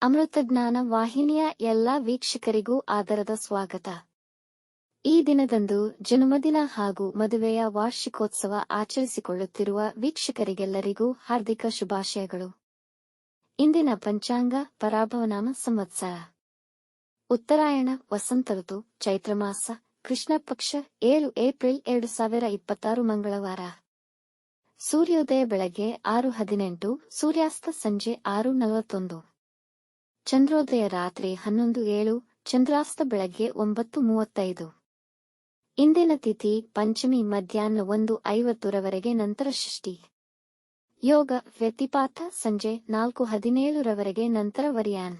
ಅಮೃತಜ್ಞಾನ ವಾಹಿನಿಯ ಎಲ್ಲಾ ವೀಕ್ಷಕರಿಗೂ ಆದರದ ಸ್ವಾಗತ. ಈ ದಿನದಂದು ಜನ್ಮದಿನ ಹಾಗೂ ಮದುವೆಯ ವಾರ್ಷಿಕೋತ್ಸವ ಆಚರಿಸಿಕೊಳ್ಳುತ್ತಿರುವ ವೀಕ್ಷಕರಿಗೆಲ್ಲರಿಗೂ ಹಾರ್ದಿಕ ಶುಭಾಶಯಗಳು. ಇಂದಿನ ಪಂಚಾಂಗ ಪರಾಭವನಾಮ ಸಂವತ್ಸರ ಉತ್ತರಾಯಣ ವಸಂತ ಋತು ಚೈತ್ರಮಾಸ ಕೃಷ್ಣ ಪಕ್ಷ 7 ಏಪ್ರಿಲ್ 2026 ಮಂಗಳವಾರ. ಸೂರ್ಯೋದಯ ಬೆಳಗ್ಗೆ 6:18, ಸೂರ್ಯಾಸ್ತ ಸಂಜೆ 6:41. ಚಂದ್ರೋದಯ ರಾತ್ರಿ 11:07, ಚಂದ್ರಾಸ್ತ ಬೆಳಗ್ಗೆ 9:35. ಇಂದಿನ ತಿಥಿ ಪಂಚಮಿ ಮಧ್ಯಾಹ್ನ 1:50 ನಂತರ ಷಷ್ಠಿ. ಯೋಗ ವ್ಯತಿಪಾತ ಸಂಜೆ 4:17 ನಂತರ ವರಿಯಾನ್.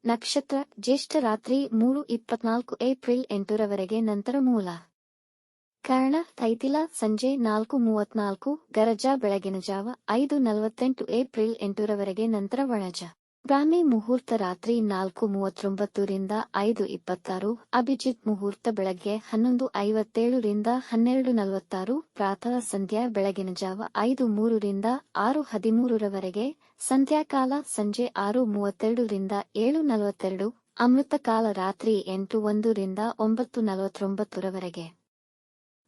ನಕ್ಷತ್ರ ಜ್ಯೇಷ್ಠ ರಾತ್ರಿ 3:24 ಏಪ್ರಿಲ್ 8 ನಂತರ ಮೂಲ. ಕರ್ಣ ತೈತಿಲ ಸಂಜೆ 4:34, ಗರಜ ಬೆಳಗಿನ ಜಾವ 5:48 ಏಪ್ರಿಲ್ 8 ನಂತರ ವಣಜ. ಬ್ರಾಹ್ಮಿ ಮುಹೂರ್ತ ರಾತ್ರಿ 4:39 ರಿಂದ 5:26, ಅಭಿಜಿತ್ ಮುಹೂರ್ತ ಬೆಳಗ್ಗೆ 11:57 ರಿಂದ 12:46, ಪ್ರಾತಃ ಸಂಧ್ಯಾ ಬೆಳಗಿನ ಜಾವ 5:03 ರಿಂದ 6:13 ಸಂಧ್ಯಾಕಾಲ ಸಂಜೆ 6:32 ರಿಂದ 7:42, ಅಮೃತ ಕಾಲ ರಾತ್ರಿ 8:01 ರಿಂದ 9:49.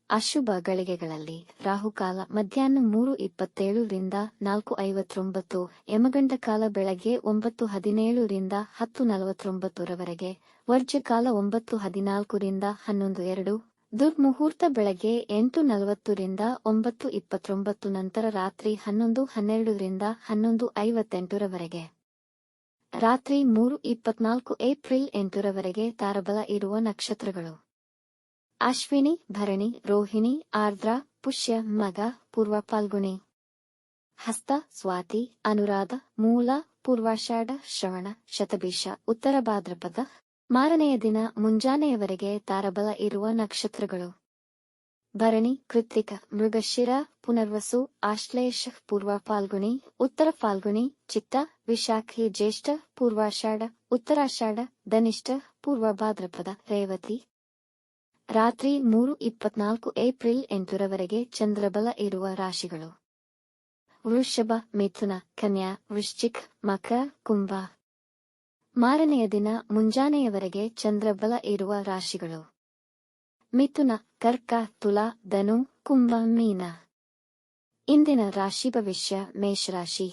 ಅಶುಭ ಗಳಿಗೆಗಳಲ್ಲಿ ರಾಹುಕಾಲ ಮಧ್ಯಾಹ್ನ 3:27 ರಿಂದ 4:59, ಯಮಗಂಡ ಕಾಲ ಬೆಳಗ್ಗೆ 9:17 ರಿಂದ 10:49, ವರ್ಜ್ಯಕಾಲ 9:14 ರಿಂದ 11:02, ದುರ್ಮುಹೂರ್ತ ಬೆಳಗ್ಗೆ 8:40 ರಿಂದ 9:29 ನಂತರ ರಾತ್ರಿ 11:12 ರಿಂದ 11:58. ರಾತ್ರಿ 3:24 ಏಪ್ರಿಲ್ 8 ತಾರಬಲ ಇರುವ ನಕ್ಷತ್ರಗಳು: ಅಶ್ವಿನಿ, ಭರಣಿ, ರೋಹಿಣಿ, ಆರ್ದ್ರ, ಪುಷ್ಯ, ಮಗ, ಪೂರ್ವ ಫಾಲ್ಗುಣಿ, ಹಸ್ತ, ಸ್ವಾತಿ, ಅನುರಾಧ, ಮೂಲ, ಪೂರ್ವಾಷಾಢ, ಶ್ರವಣ, ಶತಭಿಷ, ಉತ್ತರ ಭಾದ್ರಪದ. ಮಾರನೆಯ ದಿನ ಮುಂಜಾನೆಯವರೆಗೆ ತಾರಬಲ ಇರುವ ನಕ್ಷತ್ರಗಳು: ಭರಣಿ, ಕೃತ್ತಿಕ, ಮೃಗಶಿರ, ಪುನರ್ವಸು, ಆಶ್ಲೇಷ, ಪೂರ್ವ ಫಾಲ್ಗುಣಿ, ಉತ್ತರ ಫಾಲ್ಗುಣಿ, ಚಿತ್ತ, ವಿಶಾಖಿ, ಜ್ಯೇಷ್ಠ, ಪೂರ್ವಾಷಾಢ, ಉತ್ತರಾಷಾಢ, ಧನಿಷ್ಠ, ಪೂರ್ವ ಭಾದ್ರಪದ, ರೇವತಿ. ರಾತ್ರಿ 3:24 ಏಪ್ರಿಲ್ 8 ಚಂದ್ರಬಲ ಇರುವ ರಾಶಿಗಳು: ವೃಷಭ, ಮಿಥುನ, ಕನ್ಯಾ, ವೃಶ್ಚಿಕ್, ಮಕರ, ಕುಂಭ. ಮಾರನೆಯ ದಿನ ಮುಂಜಾನೆಯವರೆಗೆ ಚಂದ್ರಬಲ ಇರುವ ರಾಶಿಗಳು: ಮಿಥುನ, ಕರ್ಕ, ತುಲಾ, ಧನು, ಕುಂಭ, ಮೀನ. ಇಂದಿನ ರಾಶಿ ಭವಿಷ್ಯ: ಮೇಷರಾಶಿ.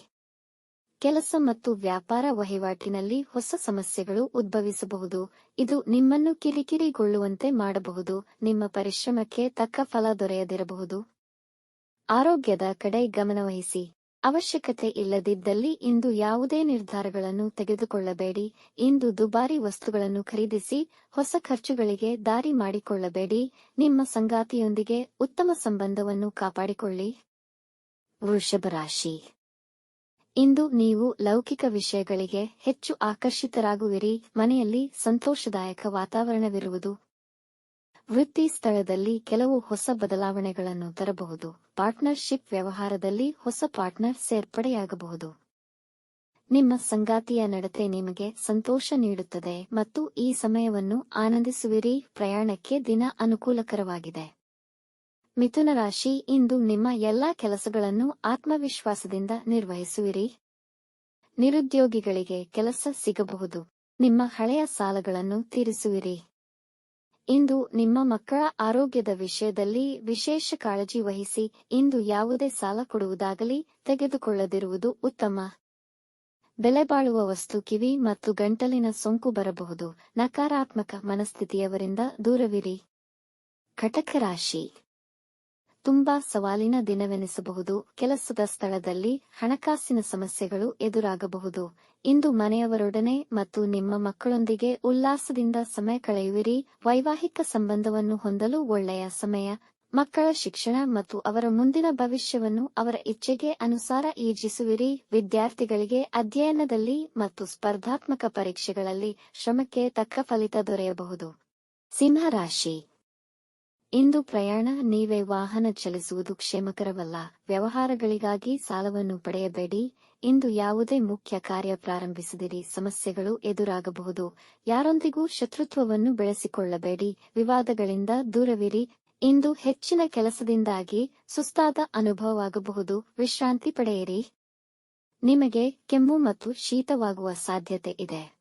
ಕೆಲಸ ಮತ್ತು ವ್ಯಾಪಾರ ವಹಿವಾಟಿನಲ್ಲಿ ಹೊಸ ಸಮಸ್ಯೆಗಳು ಉದ್ಭವಿಸಬಹುದು. ಇದು ನಿಮ್ಮನ್ನು ಕಿರಿಕಿರಿಗೊಳ್ಳುವಂತೆ ಮಾಡಬಹುದು. ನಿಮ್ಮ ಪರಿಶ್ರಮಕ್ಕೆ ತಕ್ಕ ಫಲ ದೊರೆಯದಿರಬಹುದು. ಆರೋಗ್ಯದ ಕಡೆ ಗಮನವಹಿಸಿ. ಅವಶ್ಯಕತೆ ಇಲ್ಲದಿದ್ದಲ್ಲಿ ಇಂದು ಯಾವುದೇ ನಿರ್ಧಾರಗಳನ್ನು ತೆಗೆದುಕೊಳ್ಳಬೇಡಿ. ಇಂದು ದುಬಾರಿ ವಸ್ತುಗಳನ್ನು ಖರೀದಿಸಿ ಹೊಸ ಖರ್ಚುಗಳಿಗೆ ದಾರಿ ಮಾಡಿಕೊಳ್ಳಬೇಡಿ. ನಿಮ್ಮ ಸಂಗಾತಿಯೊಂದಿಗೆ ಉತ್ತಮ ಸಂಬಂಧವನ್ನು ಕಾಪಾಡಿಕೊಳ್ಳಿ. ವೃಷಭ ರಾಶಿ. ಇಂದು ನೀವು ಲೌಕಿಕ ವಿಷಯಗಳಿಗೆ ಹೆಚ್ಚು ಆಕರ್ಷಿತರಾಗುವಿರಿ. ಮನೆಯಲ್ಲಿ ಸಂತೋಷದಾಯಕ ವಾತಾವರಣವಿರುವುದು. ವೃತ್ತಿ ಸ್ಥಳದಲ್ಲಿ ಕೆಲವು ಹೊಸ ಬದಲಾವಣೆಗಳನ್ನು ತರಬಹುದು. ಪಾರ್ಟ್ನರ್ಶಿಪ್ ವ್ಯವಹಾರದಲ್ಲಿ ಹೊಸ ಪಾರ್ಟ್ನರ್ ಸೇರ್ಪಡೆಯಾಗಬಹುದು. ನಿಮ್ಮ ಸಂಗಾತಿಯ ನಡತೆ ನಿಮಗೆ ಸಂತೋಷ ನೀಡುತ್ತದೆ ಮತ್ತು ಈ ಸಮಯವನ್ನು ಆನಂದಿಸುವಿರಿ. ಪ್ರಯಾಣಕ್ಕೆ ದಿನ ಅನುಕೂಲಕರವಾಗಿದೆ. ಮಿಥುನ ರಾಶಿ. ಇಂದು ನಿಮ್ಮ ಎಲ್ಲಾ ಕೆಲಸಗಳನ್ನು ಆತ್ಮವಿಶ್ವಾಸದಿಂದ ನಿರ್ವಹಿಸುವಿರಿ. ನಿರುದ್ಯೋಗಿಗಳಿಗೆ ಕೆಲಸ ಸಿಗಬಹುದು. ನಿಮ್ಮ ಹಳೆಯ ಸಾಲಗಳನ್ನು ತೀರಿಸುವಿರಿ. ಇಂದು ನಿಮ್ಮ ಮಕ್ಕಳ ಆರೋಗ್ಯದ ವಿಷಯದಲ್ಲಿ ವಿಶೇಷ ಕಾಳಜಿ ವಹಿಸಿ. ಇಂದು ಯಾವುದೇ ಸಾಲ ಕೊಡುವುದಾಗಲಿ ತೆಗೆದುಕೊಳ್ಳದಿರುವುದು ಉತ್ತಮ. ಬೆಲೆಬಾಳುವ ವಸ್ತು, ಕಿವಿ ಮತ್ತು ಗಂಟಲಿನ ಸೋಂಕು ಬರಬಹುದು. ನಕಾರಾತ್ಮಕ ಮನಸ್ಥಿತಿಯವರಿಂದ ದೂರವಿರಿ. ಕಟಕ ರಾಶಿ. ತುಂಬಾ ಸವಾಲಿನ ದಿನವೆನಿಸಬಹುದು. ಕೆಲಸದ ಸ್ಥಳದಲ್ಲಿ ಹಣಕಾಸಿನ ಸಮಸ್ಯೆಗಳು ಎದುರಾಗಬಹುದು. ಇಂದು ಮನೆಯವರೊಡನೆ ಮತ್ತು ನಿಮ್ಮ ಮಕ್ಕಳೊಂದಿಗೆ ಉಲ್ಲಾಸದಿಂದ ಸಮಯ ಕಳೆಯುವಿರಿ. ವೈವಾಹಿಕ ಸಂಬಂಧವನ್ನು ಹೊಂದಲು ಒಳ್ಳೆಯ ಸಮಯ. ಮಕ್ಕಳ ಶಿಕ್ಷಣ ಮತ್ತು ಅವರ ಮುಂದಿನ ಭವಿಷ್ಯವನ್ನು ಅವರ ಇಚ್ಛೆಗೆ ಅನುಸಾರ ಯೋಜಿಸುವಿರಿ. ವಿದ್ಯಾರ್ಥಿಗಳಿಗೆ ಅಧ್ಯಯನದಲ್ಲಿ ಮತ್ತು ಸ್ಪರ್ಧಾತ್ಮಕ ಪರೀಕ್ಷೆಗಳಲ್ಲಿ ಶ್ರಮಕ್ಕೆ ತಕ್ಕ ಫಲಿತ ದೊರೆಯಬಹುದು. ಸಿಂಹ ರಾಶಿ. ಇಂದು ಪ್ರಯಾಣ, ನೀವೇ ವಾಹನ ಚಲಿಸುವುದು ಕ್ಷೇಮಕರವಲ್ಲ. ವ್ಯವಹಾರಗಳಿಗಾಗಿ ಸಾಲವನ್ನು ಪಡೆಯಬೇಡಿ. ಇಂದು ಯಾವುದೇ ಮುಖ್ಯ ಕಾರ್ಯ ಪ್ರಾರಂಭಿಸದಿರಿ. ಸಮಸ್ಯೆಗಳು ಎದುರಾಗಬಹುದು. ಯಾರೊಂದಿಗೂ ಶತ್ರುತ್ವವನ್ನು ಬೆಳೆಸಿಕೊಳ್ಳಬೇಡಿ. ವಿವಾದಗಳಿಂದ ದೂರವಿರಿ. ಇಂದು ಹೆಚ್ಚಿನ ಕೆಲಸದಿಂದಾಗಿ ಸುಸ್ತಾದ ಅನುಭವವಾಗಬಹುದು. ವಿಶ್ರಾಂತಿ ಪಡೆಯಿರಿ. ನಿಮಗೆ ಕೆಮ್ಮು ಮತ್ತು ಶೀತವಾಗುವ ಸಾಧ್ಯತೆ ಇದೆ.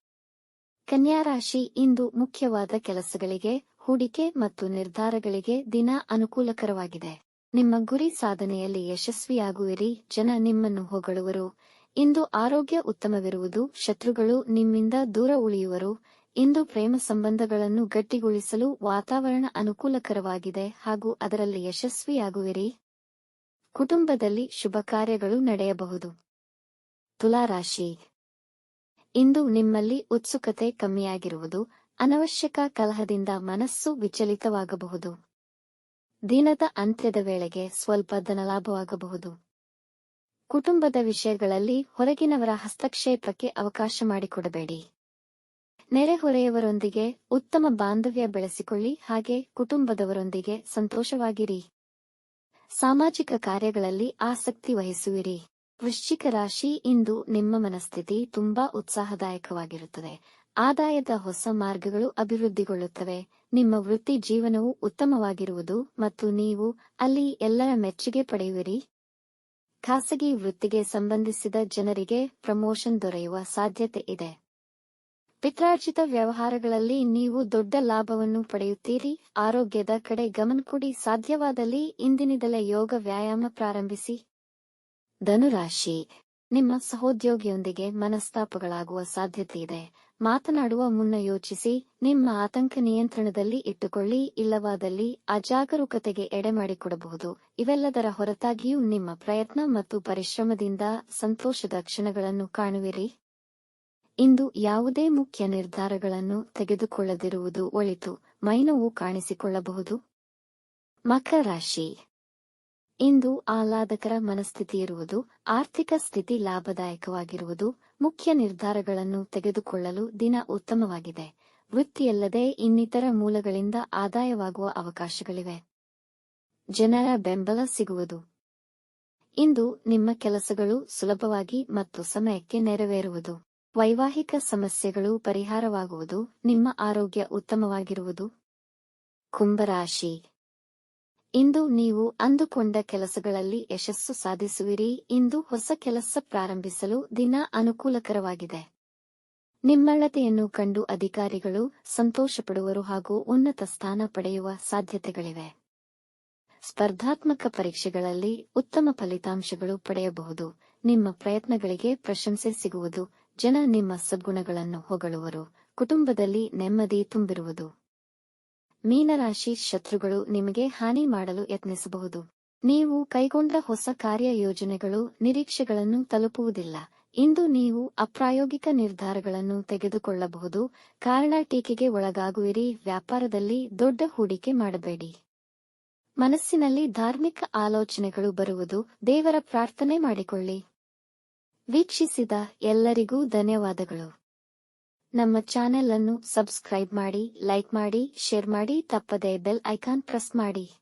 ಕನ್ಯಾ ರಾಶಿ ಇಂದು ಮುಖ್ಯವಾದ ಕೆಲಸಗಳಿಗೆ, ಹೂಡಿಕೆ ಮತ್ತು ನಿರ್ಧಾರಗಳಿಗೆ ದಿನ ಅನುಕೂಲಕರವಾಗಿದೆ. ನಿಮ್ಮ ಗುರಿ ಸಾಧನೆಯಲ್ಲಿ ಯಶಸ್ವಿಯಾಗುವಿರಿ. ಜನ ನಿಮ್ಮನ್ನು ಹೊಗಳುವರು. ಇಂದು ಆರೋಗ್ಯ ಉತ್ತಮವಿರುವುದು. ಶತ್ರುಗಳು ನಿಮ್ಮಿಂದ ದೂರ ಉಳಿಯುವರು. ಇಂದು ಪ್ರೇಮ ಸಂಬಂಧಗಳನ್ನು ಗಟ್ಟಿಗೊಳಿಸಲು ವಾತಾವರಣ ಅನುಕೂಲಕರವಾಗಿದೆ ಹಾಗೂ ಅದರಲ್ಲಿ ಯಶಸ್ವಿಯಾಗುವಿರಿ. ಕುಟುಂಬದಲ್ಲಿ ಶುಭ ಕಾರ್ಯಗಳು ನಡೆಯಬಹುದು. ತುಲಾರಾಶಿ ಇಂದು ನಿಮ್ಮಲ್ಲಿ ಉತ್ಸುಕತೆ ಕಮ್ಮಿಯಾಗಿರುವುದು. ಅನವಶ್ಯಕ ಕಲಹದಿಂದ ಮನಸ್ಸು ವಿಚಲಿತವಾಗಬಹುದು. ದಿನದ ಅಂತ್ಯದ ವೇಳೆಗೆ ಸ್ವಲ್ಪ ಧನಲಾಭವಾಗಬಹುದು. ಕುಟುಂಬದ ವಿಷಯಗಳಲ್ಲಿ ಹೊರಗಿನವರ ಹಸ್ತಕ್ಷೇಪಕ್ಕೆ ಅವಕಾಶ ಮಾಡಿಕೊಡಬೇಡಿ. ನೆರೆಹೊರೆಯವರೊಂದಿಗೆ ಉತ್ತಮ ಬಾಂಧವ್ಯ ಬೆಳೆಸಿಕೊಳ್ಳಿ. ಹಾಗೆ ಕುಟುಂಬದವರೊಂದಿಗೆ ಸಂತೋಷವಾಗಿರಿ. ಸಾಮಾಜಿಕ ಕಾರ್ಯಗಳಲ್ಲಿ ಆಸಕ್ತಿ ವಹಿಸುವಿರಿ. ವೃಶ್ಚಿಕ ರಾಶಿ ಇಂದು ನಿಮ್ಮ ಮನಸ್ಥಿತಿ ತುಂಬಾ ಉತ್ಸಾಹದಾಯಕವಾಗಿರುತ್ತದೆ. ಆದಾಯದ ಹೊಸ ಮಾರ್ಗಗಳು ಅಭಿವೃದ್ಧಿಗೊಳ್ಳುತ್ತವೆ. ನಿಮ್ಮ ವೃತ್ತಿ ಜೀವನವು ಉತ್ತಮವಾಗಿರುವುದು ಮತ್ತು ನೀವು ಅಲ್ಲಿ ಎಲ್ಲರ ಮೆಚ್ಚುಗೆ ಪಡೆಯುವಿರಿ. ಖಾಸಗಿ ವೃತ್ತಿಗೆ ಸಂಬಂಧಿಸಿದ ಜನರಿಗೆ ಪ್ರಮೋಷನ್ ದೊರೆಯುವ ಸಾಧ್ಯತೆ ಇದೆ. ಪಿತ್ರಾರ್ಜಿತ ವ್ಯವಹಾರಗಳಲ್ಲಿ ನೀವು ದೊಡ್ಡ ಲಾಭವನ್ನು ಪಡೆಯುತ್ತೀರಿ. ಆರೋಗ್ಯದ ಕಡೆ ಗಮನ ಕೊಡಿ. ಸಾಧ್ಯವಾದಲ್ಲಿ ಇಂದಿನಿಂದಲೇ ಯೋಗ ವ್ಯಾಯಾಮ ಪ್ರಾರಂಭಿಸಿ. ಧನುರಾಶಿ ನಿಮ್ಮ ಸಹೋದ್ಯೋಗಿಯೊಂದಿಗೆ ಮನಸ್ತಾಪಗಳಾಗುವ ಸಾಧ್ಯತೆಯಿದೆ. ಮಾತನಾಡುವ ಮುನ್ನ ಯೋಚಿಸಿ. ನಿಮ್ಮ ಆತಂಕ ನಿಯಂತ್ರಣದಲ್ಲಿ ಇಟ್ಟುಕೊಳ್ಳಿ. ಇಲ್ಲವಾದಲ್ಲಿ ಅಜಾಗರೂಕತೆಗೆ ಎಡೆಮಾಡಿಕೊಡಬಹುದು. ಇವೆಲ್ಲದರ ಹೊರತಾಗಿಯೂ ನಿಮ್ಮ ಪ್ರಯತ್ನ ಮತ್ತು ಪರಿಶ್ರಮದಿಂದ ಸಂತೋಷದ ಕ್ಷಣಗಳನ್ನು ಕಾಣುವಿರಿ. ಇಂದು ಯಾವುದೇ ಮುಖ್ಯ ನಿರ್ಧಾರಗಳನ್ನು ತೆಗೆದುಕೊಳ್ಳದಿರುವುದು ಒಳಿತು. ಮೈನೋವು ಕಾಣಿಸಿಕೊಳ್ಳಬಹುದು. ಮಕರ ರಾಶಿ ಇಂದು ಆಹ್ಲಾದಕರ ಮನಸ್ಥಿತಿಯಿರುವುದು. ಆರ್ಥಿಕ ಸ್ಥಿತಿ ಲಾಭದಾಯಕವಾಗಿರುವುದು. ಮುಖ್ಯ ನಿರ್ಧಾರಗಳನ್ನು ತೆಗೆದುಕೊಳ್ಳಲು ದಿನ ಉತ್ತಮವಾಗಿದೆ. ವೃತ್ತಿಯಲ್ಲದೆ ಇನ್ನಿತರ ಮೂಲಗಳಿಂದ ಆದಾಯವಾಗುವ ಅವಕಾಶಗಳಿವೆ. ಜನರ ಬೆಂಬಲ ಸಿಗುವುದು. ಇಂದು ನಿಮ್ಮ ಕೆಲಸಗಳು ಸುಲಭವಾಗಿ ಮತ್ತು ಸಮಯಕ್ಕೆ ನೆರವೇರುವುದು. ವೈವಾಹಿಕ ಸಮಸ್ಯೆಗಳು ಪರಿಹಾರವಾಗುವುದು. ನಿಮ್ಮ ಆರೋಗ್ಯ ಉತ್ತಮವಾಗಿರುವುದು. ಕುಂಭರಾಶಿ ಇಂದು ನೀವು ಅಂದುಕೊಂಡ ಕೆಲಸಗಳಲ್ಲಿ ಯಶಸ್ಸು ಸಾಧಿಸುವಿರಿ. ಇಂದು ಹೊಸ ಕೆಲಸ ಪ್ರಾರಂಭಿಸಲು ದಿನ ಅನುಕೂಲಕರವಾಗಿದೆ. ನಿಮ್ಮಳತೆಯನ್ನು ಕಂಡು ಅಧಿಕಾರಿಗಳು ಸಂತೋಷಪಡುವರು ಹಾಗೂ ಉನ್ನತ ಸ್ಥಾನ ಪಡೆಯುವ ಸಾಧ್ಯತೆಗಳಿವೆ. ಸ್ಪರ್ಧಾತ್ಮಕ ಪರೀಕ್ಷೆಗಳಲ್ಲಿ ಉತ್ತಮ ಫಲಿತಾಂಶಗಳು ಪಡೆಯಬಹುದು. ನಿಮ್ಮ ಪ್ರಯತ್ನಗಳಿಗೆ ಪ್ರಶಂಸೆ ಸಿಗುವುದು. ಜನ ನಿಮ್ಮ ಸದ್ಗುಣಗಳನ್ನು ಹೊಗಳುವರು. ಕುಟುಂಬದಲ್ಲಿ ನೆಮ್ಮದಿ ತುಂಬಿರುವುದು. ಮೀನರಾಶಿ ಶತ್ರುಗಳು ನಿಮಗೆ ಹಾನಿ ಮಾಡಲು ಯತ್ನಿಸಬಹುದು. ನೀವು ಕೈಗೊಂಡ ಹೊಸ ಕಾರ್ಯ ಯೋಜನೆಗಳು ನಿರೀಕ್ಷೆಗಳನ್ನು ತಲುಪುವುದಿಲ್ಲ. ಇಂದು ನೀವು ಅಪ್ರಾಯೋಗಿಕ ನಿರ್ಧಾರಗಳನ್ನು ತೆಗೆದುಕೊಳ್ಳಬಹುದು. ಕಾರಣ ಟೀಕೆಗೆ ಒಳಗಾಗುವಿರಿ. ವ್ಯಾಪಾರದಲ್ಲಿ ದೊಡ್ಡ ಹೂಡಿಕೆ ಮಾಡಬೇಡಿ. ಮನಸ್ಸಿನಲ್ಲಿ ಧಾರ್ಮಿಕ ಆಲೋಚನೆಗಳು ಬರುವುದು. ದೇವರ ಪ್ರಾರ್ಥನೆ ಮಾಡಿಕೊಳ್ಳಿ. ವೀಕ್ಷಿಸಿದ ಎಲ್ಲರಿಗೂ ಧನ್ಯವಾದಗಳು. ನಮ್ಮ ಚಾನೆಲ್ ಅನ್ನು ಸಬ್ಸ್ಕ್ರೈಬ್ ಮಾಡಿ, ಲೈಕ್ ಮಾಡಿ, ಶೇರ್ ಮಾಡಿ. ತಪ್ಪದೇ ಬೆಲ್ ಐಕಾನ್ ಪ್ರೆಸ್ ಮಾಡಿ.